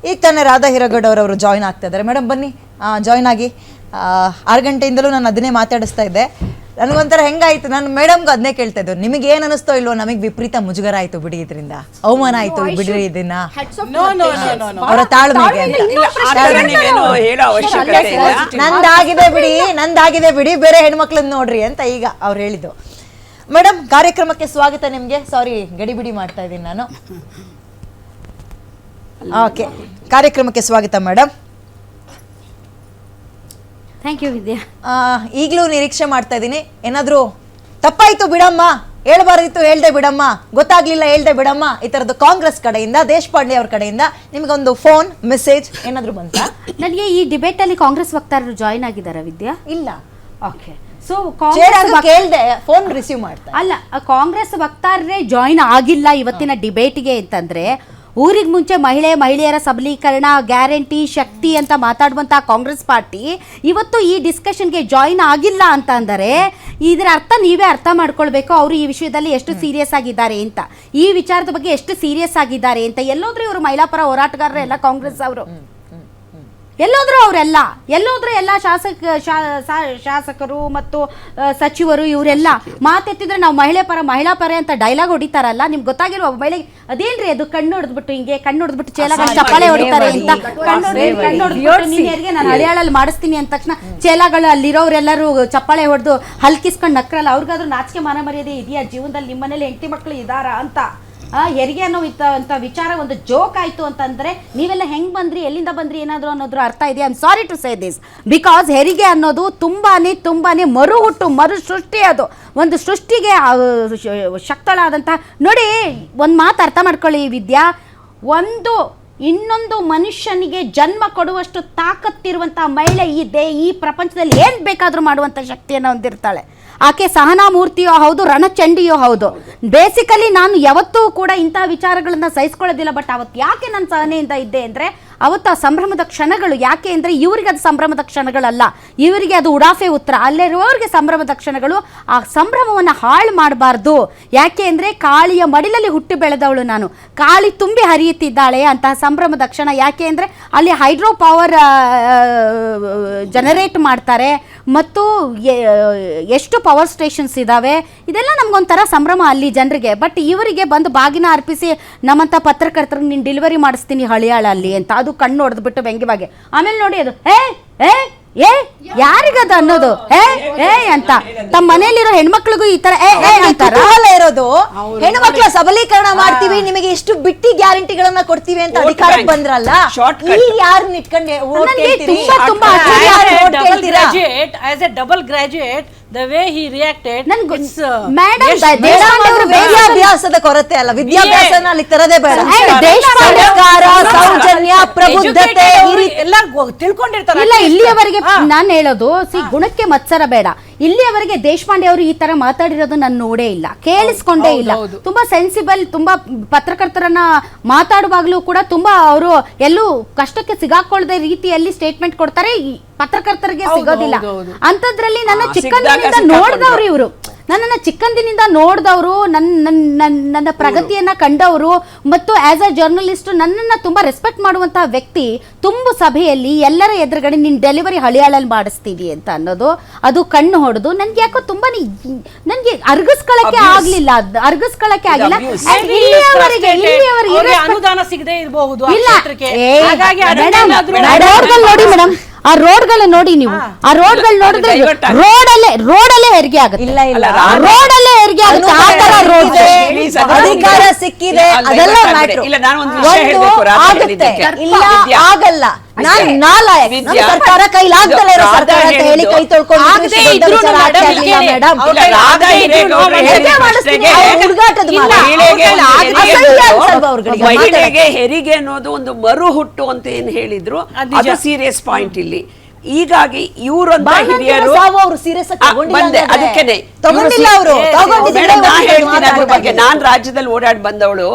ಈಗ ತಾನೇ ರಾಧಾ ಹಿರೇಗೌಡ ಅವರು ಜಾಯ್ನ್ ಆಗ್ತಾ ಇದ್ದಾರೆ. ಮೇಡಮ್ ಬನ್ನಿ ಜಾಯ್ನ್ ಆಗಿ. 6 ಗಂಟೆಯಿಂದಲೂ ನಾನು ಅದನ್ನೇ ಮಾತಾಡಿಸ್ತಾ ಇದ್ದೆ. ನನಗೊಂಥರ ಹೆಂಗಾಯ್ತು, ನಾನು ಮೇಡಮ್ಗೆ ಅದನ್ನೇ ಕೇಳ್ತಾ ಇದ್ದು, ನಿಮಗೆ ಏನು ಅನಿಸ್ತೋ ಇಲ್ವೋ, ನಮಗೆ ವಿಪರೀತ ಮುಜುಗರ ಆಯ್ತು ಬಿಡಿ, ಇದರಿಂದ ಅವಮಾನ ಆಯ್ತು ಬಿಡ್ರಿ ಇದನ್ನ ಅವರ ತಾಳ್ಮೆಗೆ. ನಂದಾಗಿದೆ ಬಿಡಿ, ಬೇರೆ ಹೆಣ್ಮಕ್ಳನ್ನ ನೋಡ್ರಿ ಅಂತ ಈಗ ಅವ್ರು ಹೇಳಿದ್ದು. ಮೇಡಮ್ ಕಾರ್ಯಕ್ರಮಕ್ಕೆ ಸ್ವಾಗತ ನಿಮ್ಗೆ. ಸಾರಿ ಗಡಿಬಿಡಿ ಮಾಡ್ತಾ ಇದ್ದೀನಿ ನಾನು. ಓಕೆ, ಕಾರ್ಯಕ್ರಮಕ್ಕೆ ಸ್ವಾಗತ ಮೇಡಮ್. ಥ್ಯಾಂಕ್ ಯು ವಿದ್ಯಾ. ಈಗಲೂ ನಿರೀಕ್ಷೆ ಮಾಡ್ತಾ ಇದ್ದೀನಿ, ಏನಾದರೂ ತಪ್ಪಾಯ್ತು ಬಿಡಮ್ಮ, ಹೇಳ್ಬಾರ್ದಿತ್ತು ಹೇಳ್ದೆ ಬಿಡಮ್ಮ, ಗೊತ್ತಾಗ್ಲಿಲ್ಲ ಹೇಳ್ದೆ ಬಿಡಮ್ಮ, ಈ ಥರದ್ದು ಕಾಂಗ್ರೆಸ್ ಕಡೆಯಿಂದ, ದೇಶಪಾಂಡೆ ಅವ್ರ ಕಡೆಯಿಂದ ನಿಮ್ಗೊಂದು ಫೋನ್ ಮೆಸೇಜ್ ಏನಾದರೂ ಬಂತಾ? ನನಗೆ ಈ ಡಿಬೇಟ್ ಅಲ್ಲಿ ಕಾಂಗ್ರೆಸ್ ವಕ್ತಾರರು ಜಾಯಿನ್ ಆಗಿದ್ದಾರಾ ವಿದ್ಯಾ? ಇಲ್ಲ. ಓಕೆ, ಸೊ ಕೇಳ್ದೆ ಫೋನ್ ರಿಸೀವ್ ಮಾಡ್ತಾ ಅಲ್ಲ, ಕಾಂಗ್ರೆಸ್ ವಕ್ತಾರರೇ ಜಾಯಿನ್ ಆಗಿಲ್ಲ ಇವತ್ತಿನ ಡಿಬೇಟ್ಗೆ ಅಂತಂದ್ರೆ, ಊರಿಗೆ ಮುಂಚೆ ಮಹಿಳೆಯರ ಸಬಲೀಕರಣ, ಗ್ಯಾರಂಟಿ, ಶಕ್ತಿ ಅಂತ ಮಾತಾಡುವಂತಹ ಕಾಂಗ್ರೆಸ್ ಪಾರ್ಟಿ ಇವತ್ತು ಈ ಡಿಸ್ಕಷನ್ಗೆ ಜಾಯಿನ್ ಆಗಿಲ್ಲ ಅಂತ ಅಂದರೆ ಇದರ ಅರ್ಥ ನೀವೇ ಅರ್ಥ ಮಾಡ್ಕೊಳ್ಬೇಕು, ಅವರು ಈ ವಿಷಯದಲ್ಲಿ ಎಷ್ಟು ಸೀರಿಯಸ್ ಆಗಿದ್ದಾರೆ ಅಂತ, ಈ ವಿಚಾರದ ಬಗ್ಗೆ ಎಷ್ಟು ಸೀರಿಯಸ್ ಆಗಿದ್ದಾರೆ ಅಂತ. ಎಲ್ಲೋದ್ರೂ ಇವರು ಮಹಿಳಾ ಪರ ಹೋರಾಟಗಾರರು ಎಲ್ಲ ಕಾಂಗ್ರೆಸ್ ಅವರು, ಎಲ್ಲೋದ್ರು ಅವರೆಲ್ಲ, ಎಲ್ಲೋದ್ರು ಎಲ್ಲ ಶಾಸಕರು ಮತ್ತು ಸಚಿವರು ಇವರೆಲ್ಲ ಮಾತೆತ್ತಿದ್ರೆ ನಾವು ಮಹಿಳಾ ಪರ ಅಂತ ಡೈಲಾಗ್ ಹೊಡಿತಾರಲ್ಲ, ನಿಮ್ಗೆ ಗೊತ್ತಾಗಿಲ್ವ ಮಹಿಳೆಗೆ ಅದೇನ್ರಿ ಅದು ಕಣ್ಣು ಹೊಡೆದ್ಬಿಟ್ಟು ಹಿಂಗೆ ಕಣ್ಣು ಹೊಡೆದ್ಬಿಟ್ಟು ಚೇಲಾಗ ಚಪ್ಪಾಳೆ ಹೊಡಿತಾರೆ ಅಂತ, ನಾನು ಹಳಿಯಾಳಲ್ಲಿ ಮಾಡಿಸ್ತೀನಿ ಅಂದ ತಕ್ಷಣ ಚೇಲಾಗಳು ಅಲ್ಲಿರೋರೆಲ್ಲರೂ ಚಪ್ಪಾಳೆ ಹೊಡೆದು ಹಲ್ಕಿಸ್ಕೊಂಡು ನಕ್ರಲ್ಲ, ಅವ್ರಿಗಾದ್ರೂ ನಾಚಿಕೆ ಮಾನ ಮರ್ಯಾದೆ ಇದೆಯಾ ಜೀವನದಲ್ಲಿ? ನಿಮ್ಮ ಮನೇಲಿ ಹೆಂಡತಿ ಮಕ್ಕಳು ಇದ್ದಾರಾ ಅಂತ ಹೆರಿಗೆ ಅನ್ನೋ ಅಂತ ವಿಚಾರ ಒಂದು ಜೋಕ್ ಆಯ್ತು ಅಂತಂದ್ರೆ ನೀವೆಲ್ಲ ಹೆಂಗ್ ಬಂದ್ರಿ, ಎಲ್ಲಿಂದ ಬಂದ್ರಿ, ಏನಾದ್ರು ಅನ್ನೋದ್ರ ಅರ್ಥ ಇದೆ. I am sorry to say this, because ಹೆರಿಗೆ ಅನ್ನೋದು ತುಂಬಾನೇ ಮರು ಸೃಷ್ಟಿ, ಅದು ಒಂದು ಸೃಷ್ಟಿಗೆ ಶಕ್ತಳಾದಂತಹ. ನೋಡಿ, ಒಂದು ಮಾತು ಅರ್ಥ ಮಾಡ್ಕೊಳ್ಳಿ ವಿದ್ಯಾ, ಇನ್ನೊಂದು ಮನುಷ್ಯನಿಗೆ ಜನ್ಮ ಕೊಡುವಷ್ಟು ತಾಕತ್ತಿರುವಂತಹ ಮಹಿಳೆ ಈ ಪ್ರಪಂಚದಲ್ಲಿ ಏನ್ ಬೇಕಾದ್ರೂ ಮಾಡುವಂತ ಶಕ್ತಿಯನ್ನು ಹೊಂದಿರ್ತಾಳೆ. ಆಕೆ ಸಹನಾ ಮೂರ್ತಿಯೋ ಹೌದು, ರಣಚಂಡಿಯೋ ಹೌದು. ಬೇಸಿಕಲಿ ನಾನು ಯಾವತ್ತೂ ಕೂಡ ಇಂತಹ ವಿಚಾರಗಳನ್ನ ಸಹಿಸ್ಕೊಳ್ಳೋದಿಲ್ಲ. ಬಟ್ ಅವತ್ತು ಯಾಕೆ ನಾನು ಸಹನೆಯಿಂದ ಇದ್ದೆ ಅಂದರೆ, ಅವತ್ತು ಆ ಸಂಭ್ರಮದ ಕ್ಷಣಗಳು ಯಾಕೆ ಅಂದರೆ ಇವರಿಗೆ ಅದು ಸಂಭ್ರಮದ ಕ್ಷಣಗಳಲ್ಲ, ಇವರಿಗೆ ಅದು ಉಡಾಫೆ ಉತ್ತರ, ಅಲ್ಲಿರುವವರಿಗೆ ಸಂಭ್ರಮದ ಕ್ಷಣಗಳು. ಆ ಸಂಭ್ರಮವನ್ನು ಹಾಳು ಮಾಡಬಾರ್ದು. ಯಾಕೆ ಅಂದರೆ ಕಾಳಿಯ ಮಡಿಲಲ್ಲಿ ಹುಟ್ಟಿ ಬೆಳೆದವಳು ನಾನು, ಕಾಳಿ ತುಂಬಿ ಹರಿಯುತ್ತಿದ್ದಾಳೆ ಅಂತಹ ಸಂಭ್ರಮದ ಕ್ಷಣ. ಯಾಕೆ ಅಂದರೆ ಅಲ್ಲಿ ಹೈಡ್ರೋ ಪವರ್ ಜನರೇಟ್ ಮಾಡ್ತಾರೆ ಮತ್ತು ಎಷ್ಟು ಪವರ್ ಸ್ಟೇಷನ್ಸ್ ಇದ್ದಾವೆ, ಇದೆಲ್ಲ ನಮಗೊಂಥರ ಸಂಭ್ರಮ ಅಲ್ಲಿ ಜನರಿಗೆ. ಬಟ್ ಇವರಿಗೆ ಬಂದು ಬಾಗಿನ ಅರ್ಪಿಸಿ ನಮ್ಮಂಥ ಪತ್ರಕರ್ತರಿಗೆ ನೀನು ಡೆಲಿವರಿ ಮಾಡಿಸ್ತೀನಿ ಹಳಿಯಾಳಲ್ಲಿ ಅಂತ, ಅದು ಕಣ್ಣು ಹೊಡೆದ್ಬಿಟ್ಟು ವ್ಯಂಗ್ಯವಾಗಿ. ಆಮೇಲೆ ನೋಡಿ ಅದು ಯಾರಿಗದ ಅನ್ನೋದು ಅಂತ ತಮ್ಮ ಮನೆಯಲ್ಲಿರೋ ಹೆಣ್ಮಕ್ಳಿಗೂ ಈ ತರ ಇರೋದು. ಹೆಣ್ಮಕ್ಳ ಸಬಲೀಕರಣ ಮಾಡ್ತೀವಿ, ನಿಮಗೆ ಎಷ್ಟು ಬಿಟ್ಟಿ ಗ್ಯಾರಂಟಿಗಳನ್ನ ಕೊಡ್ತೀವಿ ಅಂತ ಅಧಿಕಾರಕ್ಕೆ ಬಂದ್ರಲ್ಲ, ಯಾರನ್ನ ಇಟ್ಕೊಂಡೆ ತುಂಬಾ double graduate the way he reacted, ವಿದ್ಯಾಭ್ಯಾಸದ ಕೊರತೆ ಅಲ್ಲ, ವಿದ್ಯಾಭ್ಯಾಸನ ಅಲ್ಲಿ ತರದೇ ಬೇಡ. ಸಂಸ್ಕಾರ, ಸೌಜನ್ಯ, ಪ್ರಬುದ್ಧತೆ ಎಲ್ಲ ತಿಳ್ಕೊಂಡಿರ್ತಾರೆ. ಇಲ್ಲ, ಇಲ್ಲಿಯವರೆಗೆ ನಾನು ಹೇಳೋದು ಗುಣಕ್ಕೆ ಮತ್ಸರ ಬೇಡ. ಇಲ್ಲಿಯವರೆಗೆ ದೇಶಪಾಂಡೆ ಅವರು ಈ ತರ ಮಾತಾಡಿರೋದು ನಾನು ನೋಡೇ ಇಲ್ಲ, ಕೇಳಿಸ್ಕೊಂಡೇ ಇಲ್ಲ. ತುಂಬಾ ಸೆನ್ಸಿಬಲ್, ತುಂಬಾ ಪತ್ರಕರ್ತರನ್ನ ಮಾತಾಡುವಾಗ್ಲೂ ಕೂಡ ತುಂಬಾ ಅವರು ಎಲ್ಲೂ ಕಷ್ಟಕ್ಕೆ ಸಿಗಾಕೊಳ್ಳದ ರೀತಿಯಲ್ಲಿ ಸ್ಟೇಟ್ಮೆಂಟ್ ಕೊಡ್ತಾರೆ, ಪತ್ರಕರ್ತರಿಗೆ ಸಿಗೋದಿಲ್ಲ. ಅಂತದ್ರಲ್ಲಿ ನನ್ನ ಚಿಕ್ಕಂದಿನಿಂದ ನೋಡಿದವ್ರು ಇವರು, ನನ್ನನ್ನು ಚಿಕ್ಕಂದಿನಿಂದ ನೋಡಿದವರು, ನನ್ನ ಪ್ರಗತಿಯನ್ನ ಕಂಡವರು ಮತ್ತು ಆಸ್ ಅ ಜರ್ನಲಿಸ್ಟ್ ನನ್ನನ್ನು ತುಂಬಾ ರೆಸ್ಪೆಕ್ಟ್ ಮಾಡುವಂತಹ ವ್ಯಕ್ತಿ ತುಂಬು ಸಭೆಯಲ್ಲಿ ಎಲ್ಲರ ಎದುರುಗಡೆ ನೀನು ಡೆಲಿವರಿ ಹಳಿಯಾಳಲ್ಲಿ ಮಾಡಿಸ್ತೀವಿ ಅಂತ ಅನ್ನೋದು, ಅದು ಕಣ್ಣು ಹೊಡೆದು ನನ್ಗೆ ಯಾಕೋ ತುಂಬಾ ನನ್ಗೆ ಅರ್ಗಿಸ್ಕೊಳ್ಳಕ್ಕೆ ಆಗ್ಲಿಲ್ಲ. ಇಲ್ಲಿಯವರೆಗೆ ಅನುದಾನ ಸಿಗದೆ ಇರಬಹುದು. ನೋಡಿ ಮೇಡಮ್, ಆ ರೋಡ್ಗಳು ನೋಡಿ, ನೀವು ಆ ರೋಡ್ಗಳು ನೋಡಿದ್ರೆ ರೋಡಲ್ಲೇ ಹೆರಿಗೆ ಆಗುತ್ತೆ. ರೋಡಲ್ಲೇ ಹೆರಿಗೆ ಆಗುತ್ತೆ. ಆ ತರ ರೋಡ್ ಅಧಿಕಾರ ಸಿಕ್ಕಿದೆ, ಅದೆಲ್ಲ ಆಗಲ್ಲ. ಸರ್ಕಾರ ಕೈಲಾಗ್ದಲೇ ಇರೋ ಸರ್ಕಾರ ಅಂತ ಹೇಳಿ ಕೈ ತೊಳ್ಕೊಂಡು ಮಹಿಳೆಗೆ ಹೆರಿಗೆ ಅನ್ನೋದು ಒಂದು ಮರು ಹುಟ್ಟು ಅಂತ ಏನ್ ಹೇಳಿದ್ರು, ಅದು ಸೀರಿಯಸ್ ಪಾಯಿಂಟ್ ಇಲ್ಲಿ. ಹೀಗಾಗಿ ಇವರೊಂದ ಹಿರಿಯರು ಅದಕ್ಕೇನೆ ನಾನು ರಾಜ್ಯದಲ್ಲಿ ಓಡಾಡಿ ಬಂದವಳು,